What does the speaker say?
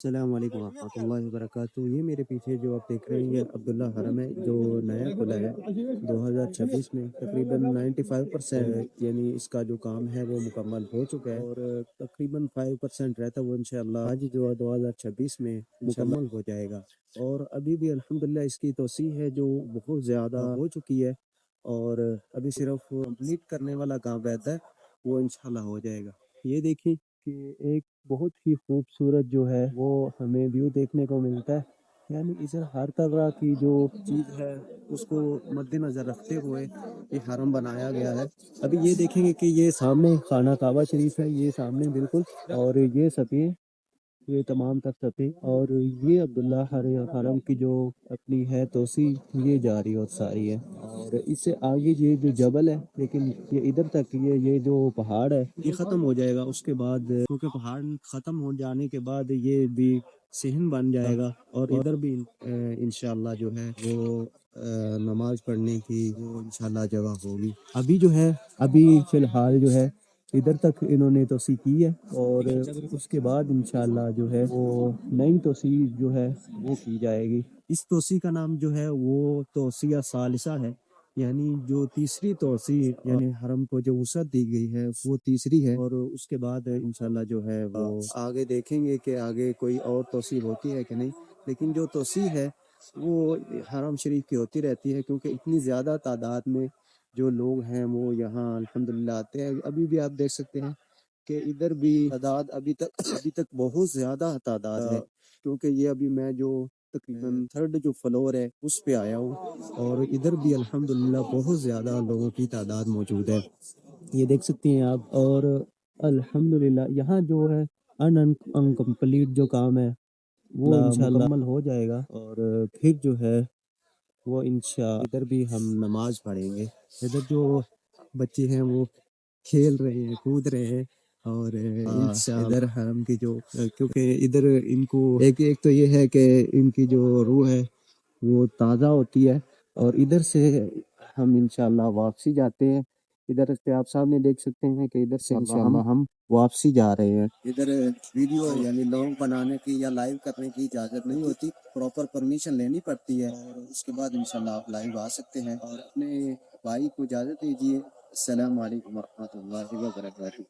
السلام علیکم ورحمۃ اللہ وبرکاتہ۔ یہ میرے پیچھے جو آپ دیکھ رہے ہیں یہ عبداللہ حرم ہے جو نیا کھلا ہے 2026 میں۔ تقریباً 95% یعنی اس کا جو کام ہے وہ مکمل ہو چکا ہے، اور تقریباً 5% رہتا ہے وہ انشاءاللہ آج جو 2026 میں مکمل ہو جائے گا۔ اور ابھی بھی الحمدللہ اس کی توسیع ہے جو بہت زیادہ ہو چکی ہے، اور ابھی صرف کمپلیٹ کرنے والا کام رہتا ہے، وہ انشاءاللہ ہو جائے گا۔ یہ دیکھیں کہ ایک بہت ہی خوبصورت جو ہے وہ ہمیں ویو دیکھنے کو ملتا ہے، یعنی ادھر ہر طرح کی جو چیز ہے اس کو مد نظر رکھتے ہوئے یہ حرم بنایا گیا ہے۔ ابھی یہ دیکھیں گے کہ یہ سامنے خانہ کعبہ شریف ہے، یہ سامنے بالکل، اور یہ سطح، یہ تمام تر سطح، اور یہ عبداللہ حرم کی جو اپنی ہے توسیع یہ جاری اور ساری ہے۔ اور اس سے آگے یہ جو جبل ہے، لیکن یہ ادھر تک یہ جو پہاڑ ہے یہ ختم ہو جائے گا، اس کے بعد کیونکہ پہاڑ ختم ہو جانے کے بعد یہ بھی صحن بن جائے گا، اور ادھر بھی انشاءاللہ جو ہے وہ نماز پڑھنے کی وہ انشاءاللہ جگہ ہوگی۔ ابھی جو ہے ابھی فی الحال جو ہے ادھر تک انہوں نے توسیع کی ہے، اور اس کے بعد انشاءاللہ جو ہے وہ نئی توسیع جو ہے وہ کی جائے گی۔ اس توسیع کا نام جو ہے وہ توسیع ثالثہ ہے، یعنی جو تیسری توسیع، یعنی حرم کو جو وسعت دی گئی ہے وہ تیسری ہے، اور اس کے بعد انشاءاللہ جو ہے وہ آگے دیکھیں گے کہ آگے کوئی اور توسیع ہوتی ہے کہ نہیں، لیکن جو توسیع ہے وہ حرم شریف کی ہوتی رہتی ہے، کیونکہ اتنی زیادہ تعداد میں جو لوگ ہیں وہ یہاں الحمدللہ آتے ہیں۔ ابھی بھی آپ دیکھ سکتے ہیں کہ ادھر بھی تعداد ابھی تک بہت زیادہ تعداد ہے، کیونکہ یہ ابھی میں جو تقریباً 3rd جو فلور ہے اس پہ آیا ہوں، اور ادھر بھی الحمدللہ بہت زیادہ لوگوں کی تعداد موجود ہے، یہ دیکھ سکتے ہیں آپ۔ اور الحمدللہ یہاں جو ہے انکمپلیٹ جو کام ہے وہ انشاءاللہ مکمل ہو جائے گا، اور پھر جو ہے وہ انشاءاللہ ادھر بھی ہم نماز پڑھیں گے۔ ادھر جو بچے ہیں وہ کھیل رہے ہیں، کود رہے ہیں، اور ادھر حرم کی جو کیونکہ ادھر ان کو ایک تو یہ ہے کہ ان کی جو روح ہے وہ تازہ ہوتی ہے، اور ادھر سے ہم انشاءاللہ واپسی جاتے ہیں۔ ادھر سے آپ سامنے دیکھ سکتے ہیں کہ ادھر سے انشاءاللہ ہم واپسی جا رہے ہیں۔ ادھر ویڈیو یعنی لوگ بنانے کی یا لائیو کرنے کی اجازت نہیں ہوتی، پراپر پرمیشن لینی پڑتی ہے، اور اس کے بعد انشاءاللہ آپ لائیو آ سکتے ہیں۔ اور اپنے بھائی کو اجازت دیجیے۔ السلام علیکم ورحمۃ اللہ وبرکاتہ۔